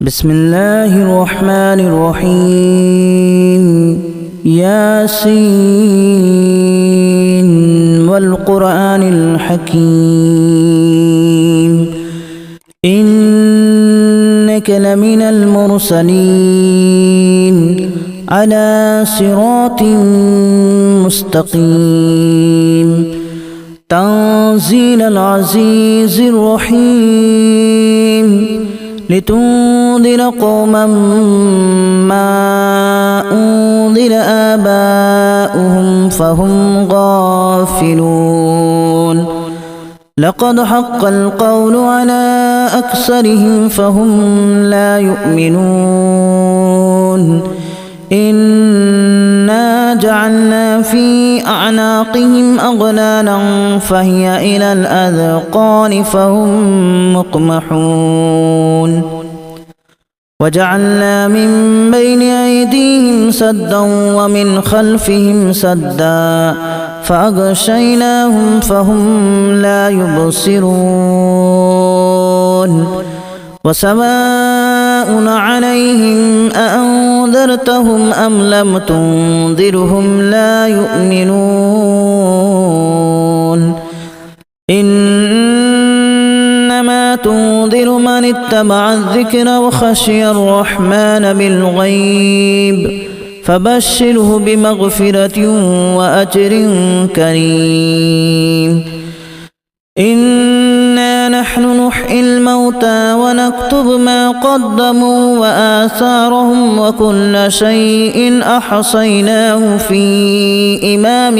بسم الله الرحمن الرحيم ياسين والقرآن الحكيم إنك لمن المرسلين على صراط مستقيم تنزيل العزيز الرحيم لتنذر قوما ما أنذر آباؤهم فهم غافلون لقد حق القول على أكثرهم فهم لا يؤمنون إنا جعلنا في أعناقهم أغلالا فهي إلى الأذقان فهم مقمحون وجعلنا من بين أيديهم سدا ومن خلفهم سدا فأغشيناهم فهم لا يبصرون وسواء عليهم أأنذرتهم أم لم تنذرهم لا يؤمنون إنما تنذر من اتبع الذكر وخشي الرحمن بالغيب فبشره بمغفرة وأجر كريم إنا نحن نحيي الموتى ونكتب ما قدموا وآثارهم وكل شيء أحصيناه في إمام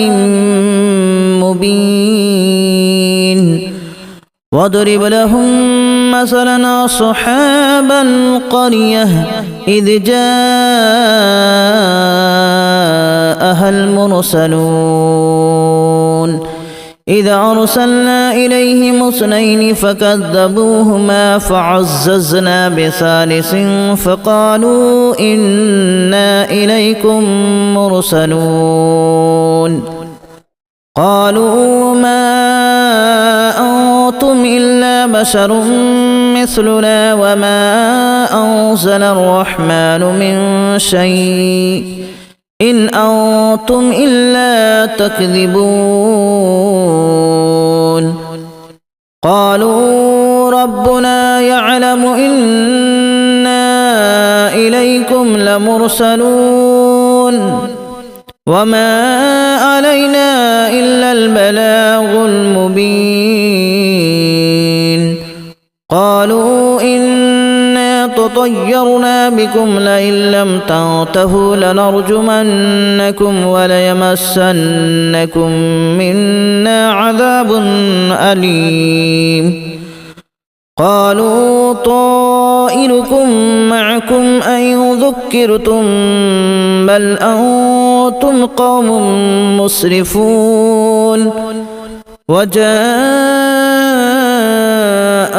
مبين واضرب لهم مثلا أصحاب القرية إذ جاءها المرسلون إذا أرسلنا إليهم اثنين فكذبوهما فعززنا بثالث فقالوا إنا إليكم مرسلون قالوا ما أنتم إلا بشر مثلنا وما أنزل الرحمن من شيء إن أنتم إلا تكذبون قالوا ربنا يعلم إنا إليكم لمرسلون وما علينا إلا البلاغ المبين قالوا إنا تطيرنا بكم لئن لم تنتهوا لنرجمنكم وليمسنكم منا عذاب أليم قالوا طائركم معكم أن ذكرتم بل أنتم قوم مسرفون وجاء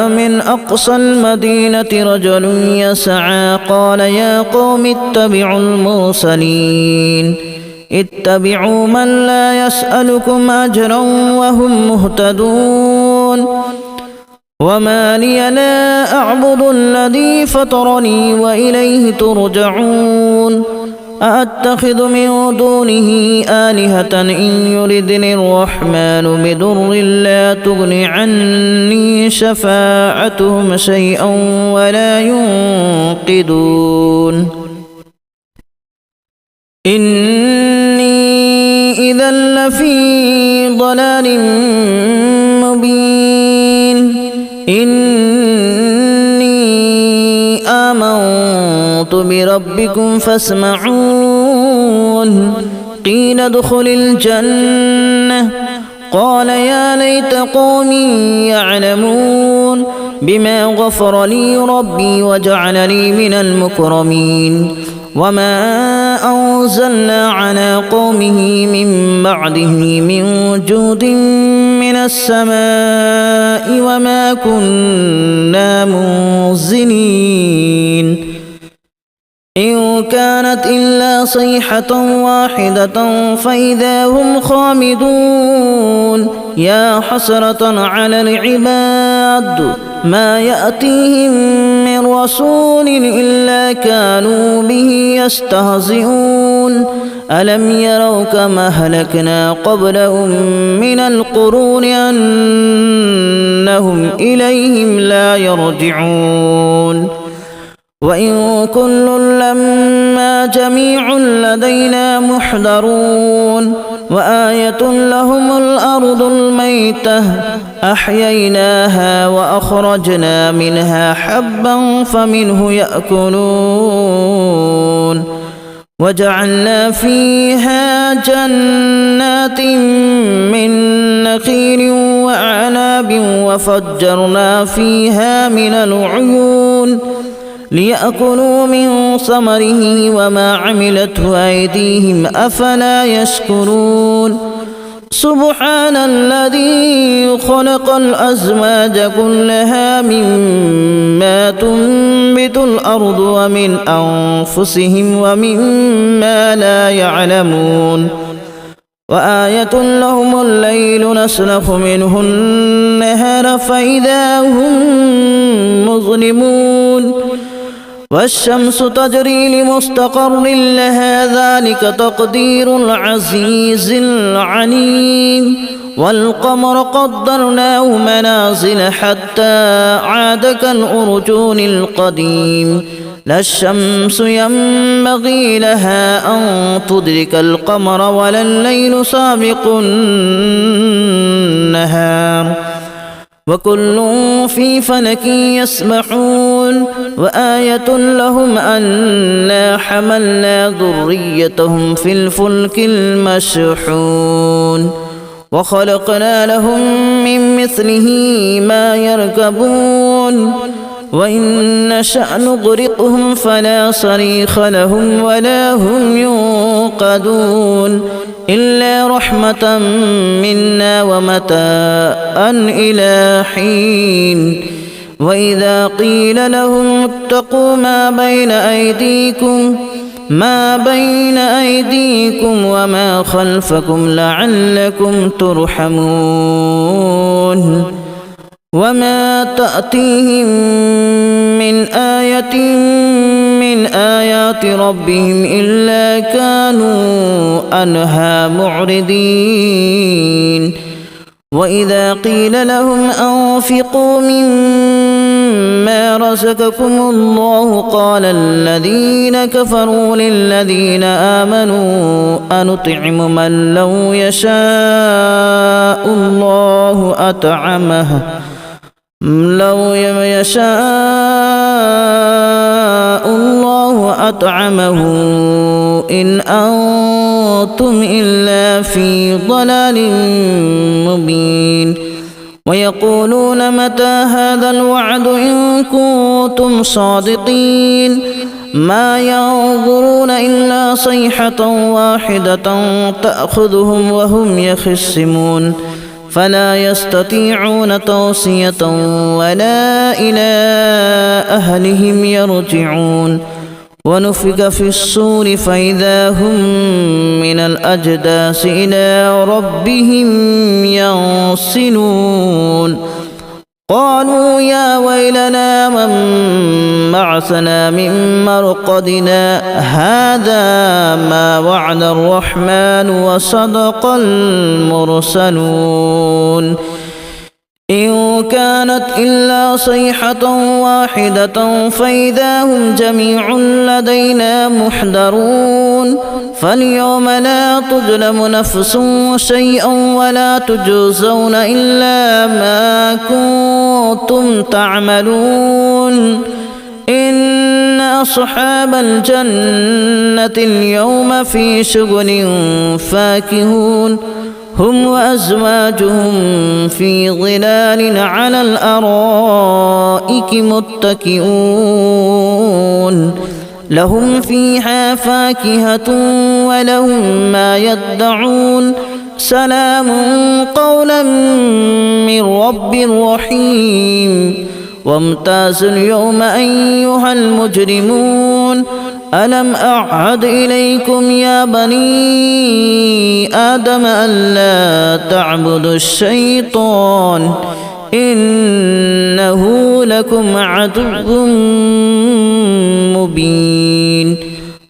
من أقصى المدينة رجل يسعى قال يا قوم اتبعوا المرسلين اتبعوا من لا يسألكم أجرا وهم مهتدون وما لي لا أعبد الذي فطرني وإليه ترجعون أأتخذ من دونه آلهة إن يردني الرحمن بضر لا تغن عني شفاعتهم شيئا ولا ينقذون إني إذا لفي ضلال مبين إني آمنت بربكم فاسمعون قيل ادخل الجنة قال يا ليت قومي يعلمون بما غفر لي ربي وجعلني من المكرمين وما أنزلنا على قومه من بعده من جود من السماء وما كنا منزلين إن كانت إلا صيحة واحدة فإذا هم خامدون يا حسرة على العباد ما يأتيهم من رسول إلا كانوا به يستهزئون ألم يروا كما أهلكنا قبلهم من القرون أنهم إليهم لا يرجعون وإن كل لما جميع لدينا محضرون وآية لهم الأرض الميتة أحييناها وأخرجنا منها حبا فمنه يأكلون وجعلنا فيها جنات من نخيل وأعناب وفجرنا فيها من العيون ليأكلوا من ثمره وما عملته أيديهم أفلا يشكرون سبحان الذي خلق الأزواج كلها مما تنبت الأرض ومن أنفسهم ومما لا يعلمون وآية لهم الليل نسلخ منه النهار فإذا هم مظلمون والشمس تجري لمستقر لها ذلك تقدير العزيز العليم والقمر قدرناه منازل حتى عاد كالأرجون القديم لا الشمس ينبغي لها أن تدرك القمر ولا الليل سابق النهار وكل في فلك يسبحون وآية لهم أنا حملنا ذريتهم في الفلك المشحون وخلقنا لهم من مثله ما يركبون وإن نشأ نغرقهم فلا صريخ لهم ولا هم ينقذون إلا رحمة منا ومتاعا إلى حين وإذا قيل لهم اتقوا ما بين أيديكم وما خلفكم لعلكم ترحمون وما تأتيهم من آية من آيات ربهم إلا كانوا عنها معرضين وإذا قيل لهم أنفقوا مما رزقكم الله قال الذين كفروا للذين آمنوا أنطعم من لو يشاء الله أطعمه إن أنتم إلا في ضلال مبين ويقولون متى هذا الوعد إن كنتم صادقين ما ينظرون إلا صيحة واحدة تأخذهم وهم يخصمون فلا يستطيعون توصية ولا إلى أهلهم يرجعون ونفخ في الصور فإذا هم من الأجداث إلى ربهم ينسلون قالوا يا ويلنا من بعثنا من مرقدنا هذا ما وعد الرحمن وصدق المرسلون إن كانت إلا صيحة واحدة فإذا هم جميع لدينا محضرون فاليوم لا تظلم نفس شيئا ولا تجزون إلا ما كنتم تعملون إن أصحاب الجنة اليوم في شغل فاكهون هم وأزواجهم في ظلال على الأرائك متكئون لهم فيها فاكهة ولهم ما يدعون سلام قولا من رب رحيم وامتازوا اليوم أيها المجرمون ألم أعهد إليكم يا بني آدم ألا تعبدوا الشيطان إنه لكم عدو مبين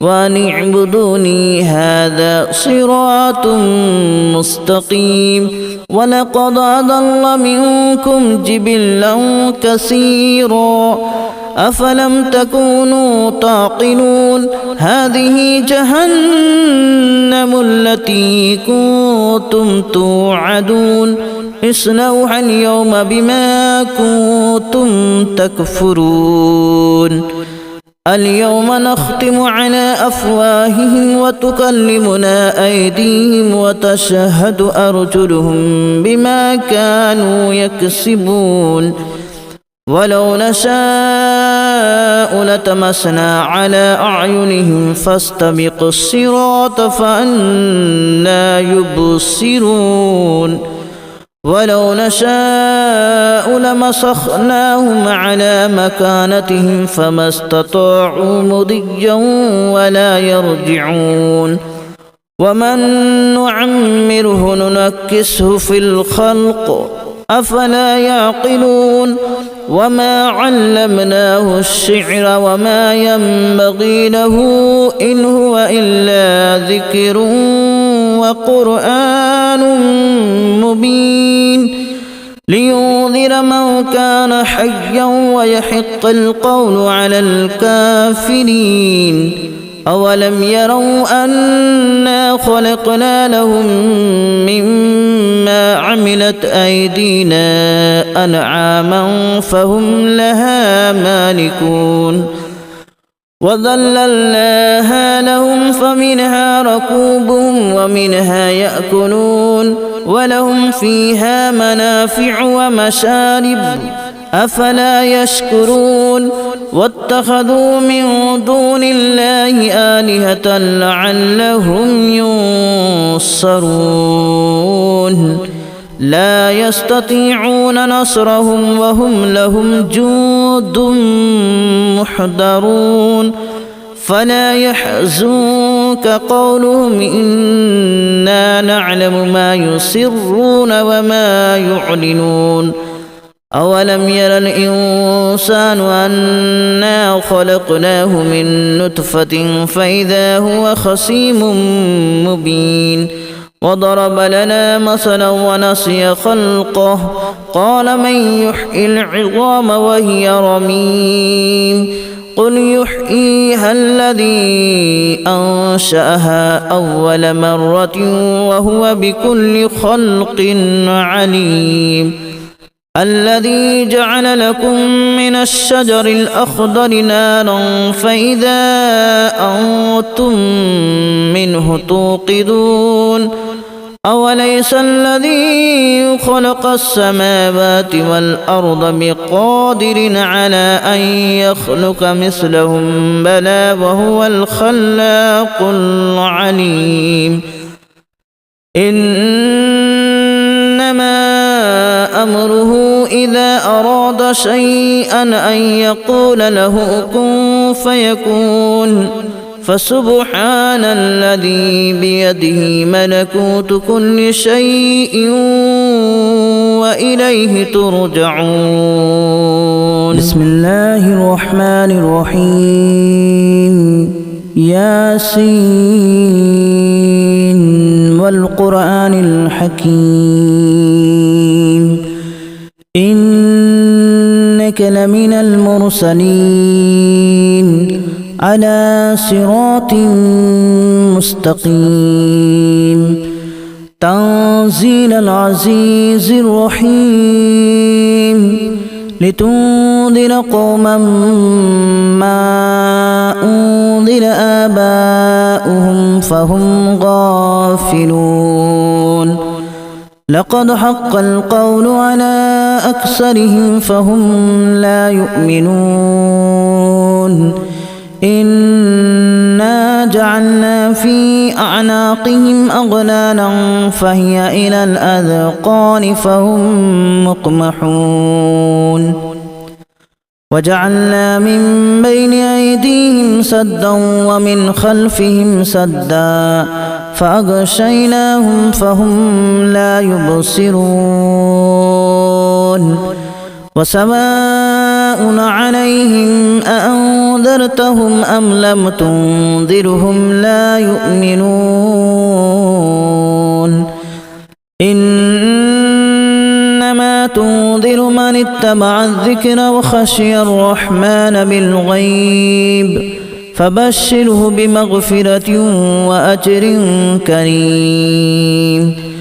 وأن اعبدوني هذا صراط مستقيم ولقد أضل منكم جبلا كثيرا أفلم تكونوا تعقلون هذه جهنم التي كنتم توعدون اصلوها اليوم بما كنتم تكفرون اليوم نختم على أفواههم وتكلمنا أيديهم وتشهد أرجلهم بما كانوا يكسبون ولو نشاء لتمسنا على أعينهم فاستبقوا الصراط فأنى يبصرون ولو نشاء لمسخناهم على مكانتهم فما استطاعوا مضيا ولا يرجعون ومن نعمره ننكسه في الخلق أفلا يعقلون وما علمناه الشعر وما ينبغي له إن هو إلا ذكر وقرآن مبين لينذر من كان حيا ويحق القول على الكافرين أولم يروا أنا خلقنا لهم مما عملت أيدينا أنعاما فهم لها مالكون وذللناها لهم فمنها ركوبهم ومنها يأكلون ولهم فيها منافع ومشارب أفلا يشكرون واتخذوا من دون الله آلهة لعلهم ينصرون لا يستطيعون نصرهم وهم لهم جند محضرون فلا يحزنك قولهم إنا نعلم ما يسرون وما يعلنون أولم ير الإنسان أنا خلقناه من نطفة فإذا هو خصيم مبين وضرب لنا مثلا ونسي خلقه قال من يحيي العظام وهي رميم قل يحييها الذي أنشأها أول مرة وهو بكل خلق عليم الذي جعل لكم من الشجر الأخضر نارا فإذا أنتم منه توقدون أوليس الذي خلق السماوات والأرض بقادر على أن يخلق مثلهم بلى وهو الخلاق العليم إنما أمره إذا أراد شيئا أن يقول له كن فيكون فسبحان الذي بيده ملكوت كل شيء وإليه ترجعون بسم الله الرحمن الرحيم ياسين والقرآن الحكيم إنك لمن المرسلين على صراط مستقيم تنزيل العزيز الرحيم لتنذر قوما ما أنذر آباؤهم فهم غافلون لقد حق القول على أكثرهم فهم لا يؤمنون إنا جعلنا في أعناقهم أغلالا فهي إلى الأذقان فهم مقمحون وجعلنا من بين أيديهم سدا ومن خلفهم سدا فأغشيناهم فهم لا يبصرون وسواء عليهم أأنذرتهم أم لم تنذرهم لا يؤمنون إنما تنذر من اتبع الذكر وخشي الرحمن بالغيب فبشره بمغفرة وأجر كريم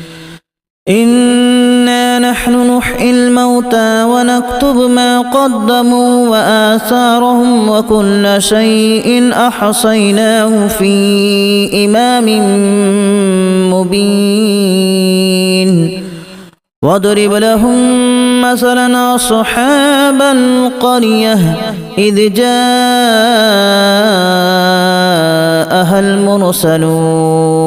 إنا نحن نحيي الموتى ونكتب ما قدموا وآثارهم وكل شيء أحصيناه في إمام مبين واضرب لهم مثلا أصحاب القرية إذ جاءها المرسلون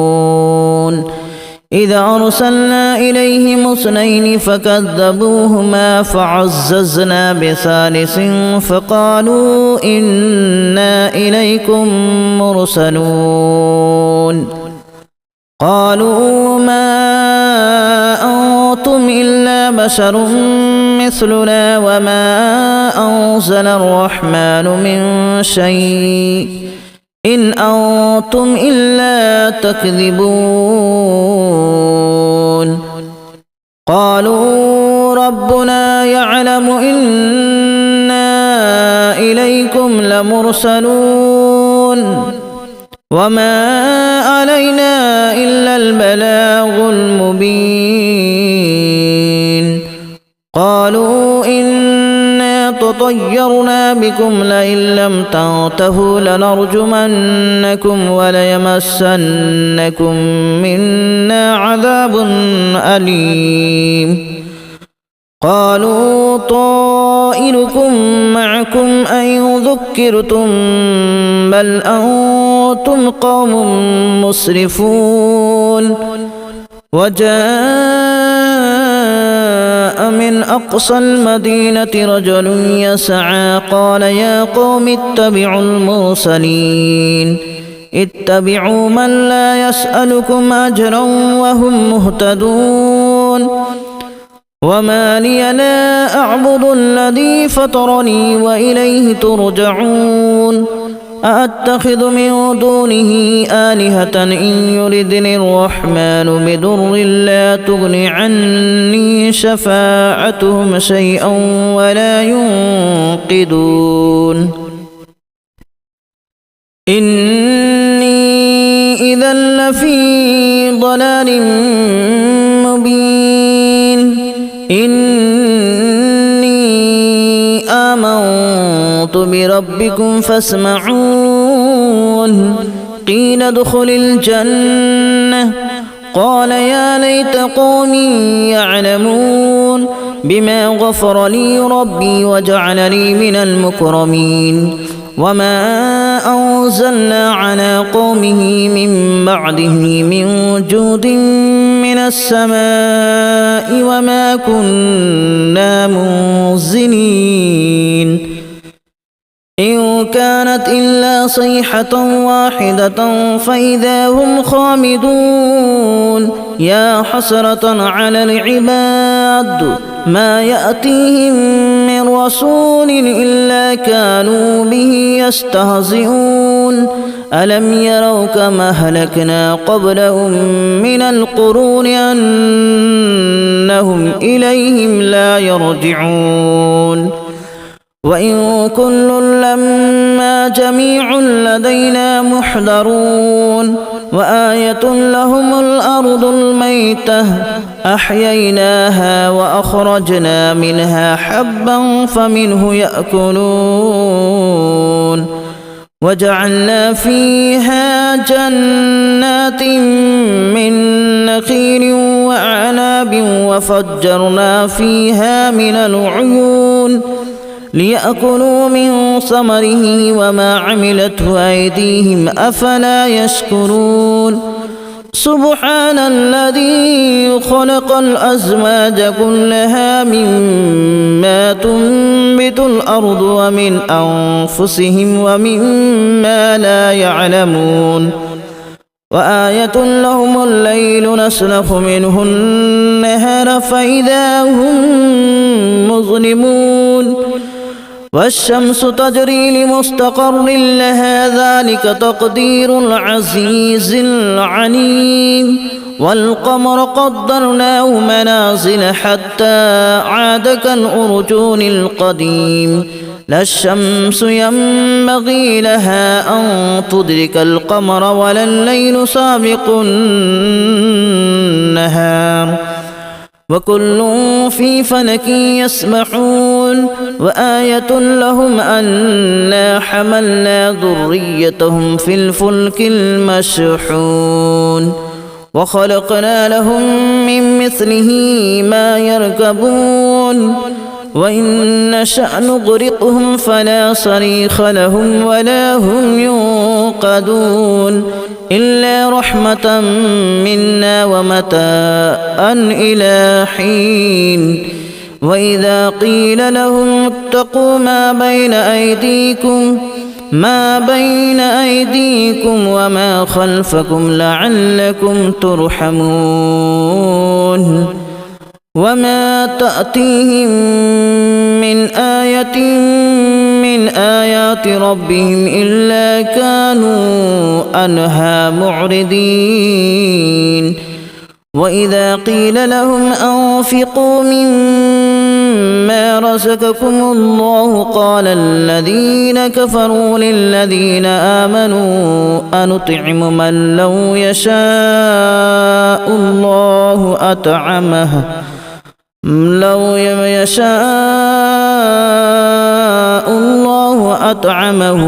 إذ أرسلنا إليهم 2 فكذبوهما فعززنا بثالث فقالوا إنا إليكم مرسلون قالوا ما أنتم إلا بشر مثلنا وما أنزل الرحمن من شيء إن أنتم إلا تكذبون قالوا ربنا يعلم إنا إليكم لمرسلون وما علينا إلا البلاغ المبين قالوا إنا تطيرنا بكم لئن لم تنتهوا لنرجمنكم وليمسنكم منا عذاب أليم قالوا طائركم معكم أن ذكرتم بل أنتم قوم مسرفون وجاء من أقصى المدينة رجل يسعى قال يا قوم اتبعوا المرسلين اتبعوا من لا يسألكم أجرا وهم مهتدون وما لي لا أعبد الذي فطرني وإليه ترجعون أأتخذ من دونه آلهة إن يردني الرحمن بضر لا تغن عني شفاعتهم شيئا ولا ينقذون إني إذا لفي ضلال مبين إني آمنت بربكم فاسمعون قيل ادخل الجنة قال يا ليت قومي يعلمون بما غفر لي ربي وجعلني من المكرمين وما أنزلنا على قومه من بعده من جود من السماء وما كنا منزلين إن كانت إلا صيحة واحدة فإذا هم خامدون يا حسرة على العباد ما يأتيهم من رسول إلا كانوا به يستهزئون ألم يروا كما أهلكنا قبلهم من القرون أنهم إليهم لا يرجعون وإن كل لما جميع لدينا محضرون وآية لهم الأرض الميتة أحييناها وأخرجنا منها حبا فمنه يأكلون وجعلنا فيها جنات من نخيل وأعناب وفجرنا فيها من العيون ليأكلوا من ثمره وما عملته أيديهم أفلا يشكرون سبحان الذي خلق الأزواج كلها مما تنبت الأرض ومن أنفسهم ومما لا يعلمون وآية لهم الليل نسلخ منه النهار فإذا هم مظلمون والشمس تجري لمستقر لها ذلك تقدير العزيز العليم والقمر قدرناه منازل حتى عاد كالأرجون القديم لا الشمس ينبغي لها أن تدرك القمر ولا الليل سابق النهار وكل في فلك يسبحون وآية لهم أنا حملنا ذريتهم في الفلك المشحون وخلقنا لهم من مثله ما يركبون وإن نشأ نغرقهم فلا صريخ لهم ولا هم ينقذون إلا رحمة منا ومتاعا إلى حين وإذا قيل لهم اتقوا ما بين أيديكم وما خلفكم لعلكم ترحمون وما تأتيهم من آية من آيات ربهم إلا كانوا عنها معرضين وإذا قيل لهم أنفقوا مما رزقكم الله قال الذين كفروا للذين آمنوا أنطعم من لو يشاء الله أطعمه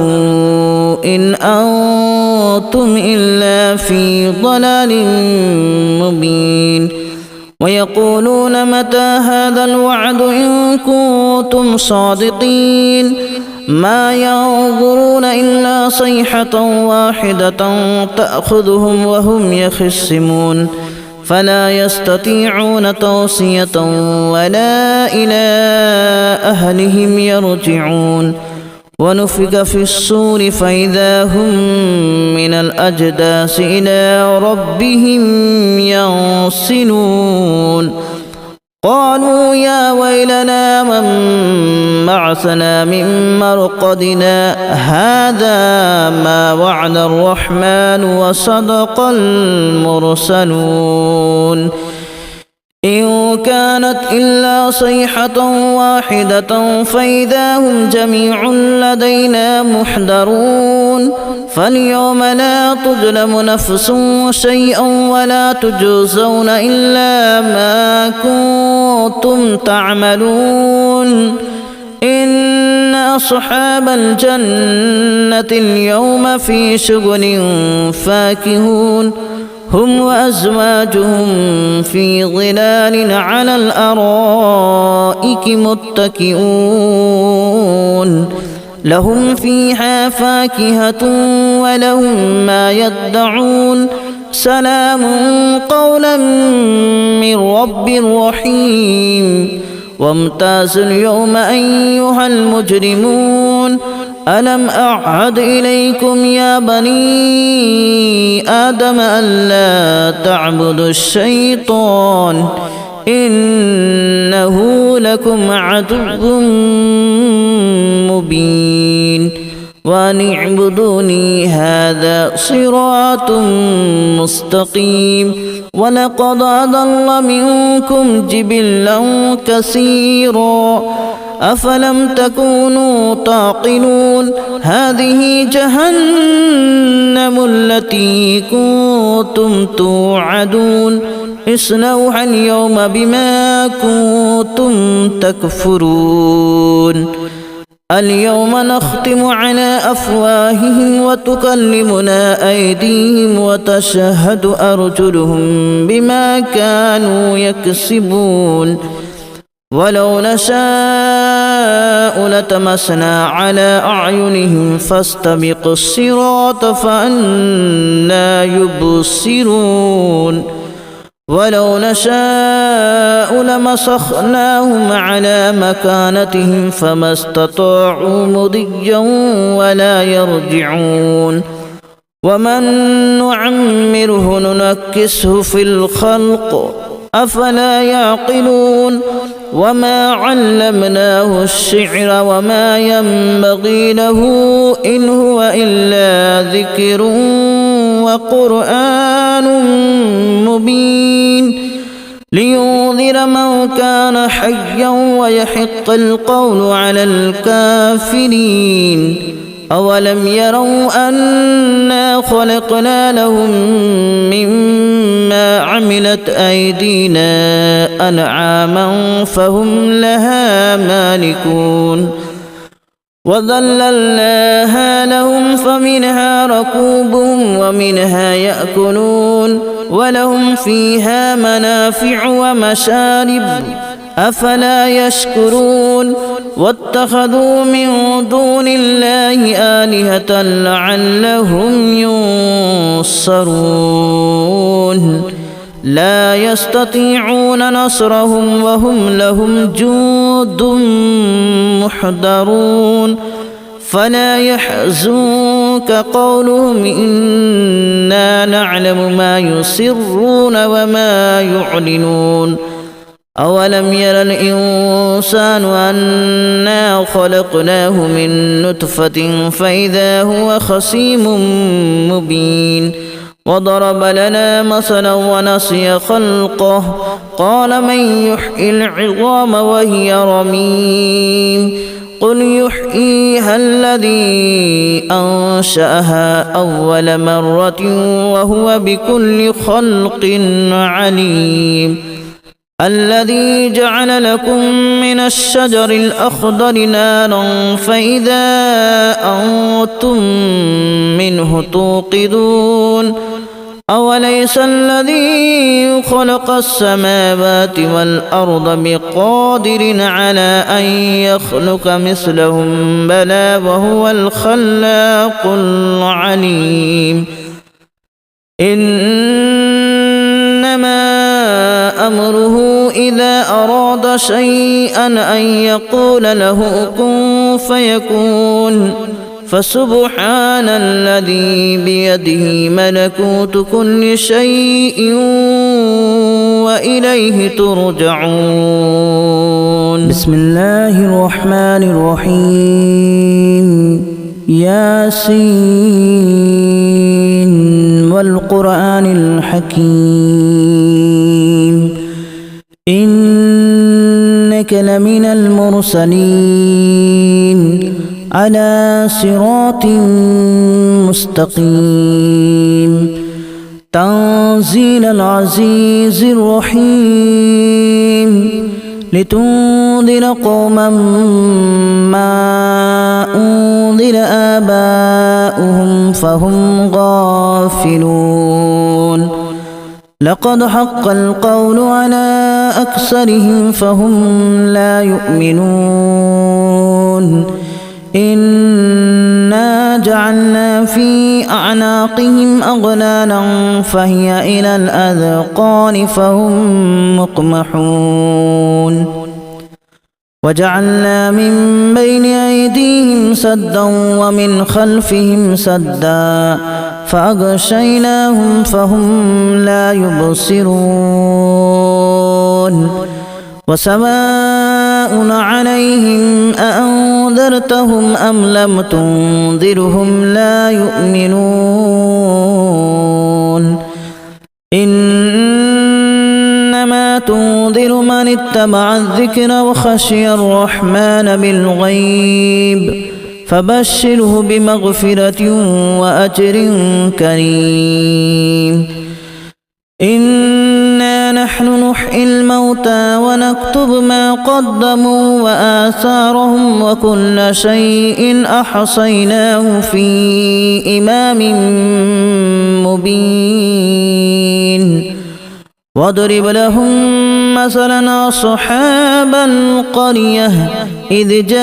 إن أنتم إلا في ضلال مبين ويقولون متى هذا الوعد إن كنتم صادقين ما ينظرون إلا صيحة واحدة تأخذهم وهم يخصمون فلا يستطيعون توصية ولا إلى أهلهم يرجعون ونفخ في الصور فإذا هم من الأجداث إلى ربهم ينسلون قالوا يا ويلنا من بعثنا من مرقدنا هذا ما وعد الرحمن وصدق المرسلون إن كانت إلا صيحة واحدة فإذا هم جميع لدينا محضرون فاليوم لا تظلم نفس شيئا ولا تجزون إلا ما كنتم تعملون إن أصحاب الجنة اليوم في شغل فاكهون هم وأزواجهم في ظلال على الأرائك متكئون لهم فيها فاكهة ولهم ما يدعون سلام قولا من رب رحيم وامتازوا اليوم أيها المجرمون ألم أعهد إليكم يا بني آدم ألا تعبدوا الشيطان إنه لكم عدو مبين وأن اعبدوني هذا صراط مستقيم ولقد أضل منكم جبلا كثيرا أفلم تكونوا تعقلون هذه جهنم التي كنتم توعدون اصلوها اليوم بما كنتم تكفرون اليوم نختم على أفواههم وتكلمنا أيديهم وتشهد أرجلهم بما كانوا يكسبون ولو نشاء لتمسنا على أعينهم فاستبقوا الصراط فأنى يبصرون ولو نشاء لمسخناهم على مكانتهم فما استطاعوا مضيا ولا يرجعون ومن نعمره ننكسه في الخلق أفلا يعقلون وما علمناه الشعر وما ينبغي له إن هو إلا ذكر وقرآن مبين لينذر من كان حيا ويحق القول على الكافرين أولم يروا أنا خلقنا لهم مما عملت أيدينا أنعاما فهم لها مالكون وذللناها لهم فمنها ركوبهم ومنها يأكلون ولهم فيها منافع ومشارب أفلا يشكرون واتخذوا من دون الله آلهة لعلهم ينصرون لا يستطيعون نصرهم وهم لهم جند محضرون فلا يحزنك قولهم إنا نعلم ما يسرون وما يعلنون أولم ير الإنسان أنا خلقناه من نطفة فإذا هو خصيم مبين وضرب لنا مثلا ونسي خلقه قال من يحيي العظام وهي رميم قل يحييها الذي أنشأها أول مرة وهو بكل خلق عليم الذي جعل لكم من الشجر الأخضر نارا فإذا أنتم منه توقدون أوليس الذي خلق السماوات والأرض بقادر على أن يخلق مثلهم بلى وهو الخلاق العليم إنما أمره إذا أراد شيئا أن يقول له كن فيكون فسبحان الذي بيده ملكوت كل شيء وإليه ترجعون بسم الله الرحمن الرحيم ياسين والقرآن الحكيم إنك لمن المرسلين على صراط مستقيم تنزيل العزيز الرحيم لتنذر قوما ما أنذر آباؤهم فهم غافلون لقد حق القول على أكثرهم فهم لا يؤمنون إنا جعلنا في أعناقهم أغلالا فهي إلى الأذقان فهم مقمحون وجعلنا من بين أيديهم سدا ومن خلفهم سدا فأغشيناهم فهم لا يبصرون وسواء عليهم أأنذرتهم أم لم تنذرهم لا يؤمنون إنما تنذر من اتبع الذكر وخشي الرحمن بالغيب فبشره بمغفرة وأجر كريم إنا نحن نحيي الموتى ونكتب ما قدموا وآثارهم وكل شيء أحصيناه في إمام مبين واضرب لهم مثلا أصحاب القرية إذ جاءها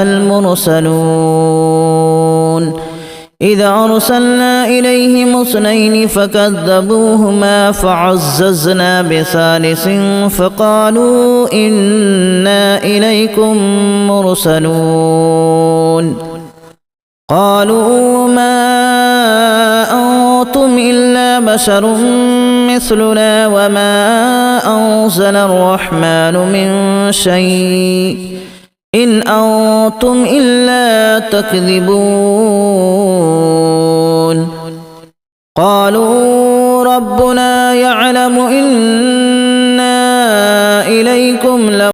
المرسلون إذا أرسلنا إليهم اثنين فكذبوهما فعززنا بثالث فقالوا إنا إليكم مرسلون قالوا ما أنتم إلا بشر مثلنا وما أنزل الرحمن من شيء إن أنتم إلا تكذبون قالوا ربنا يعلم إنا إليكم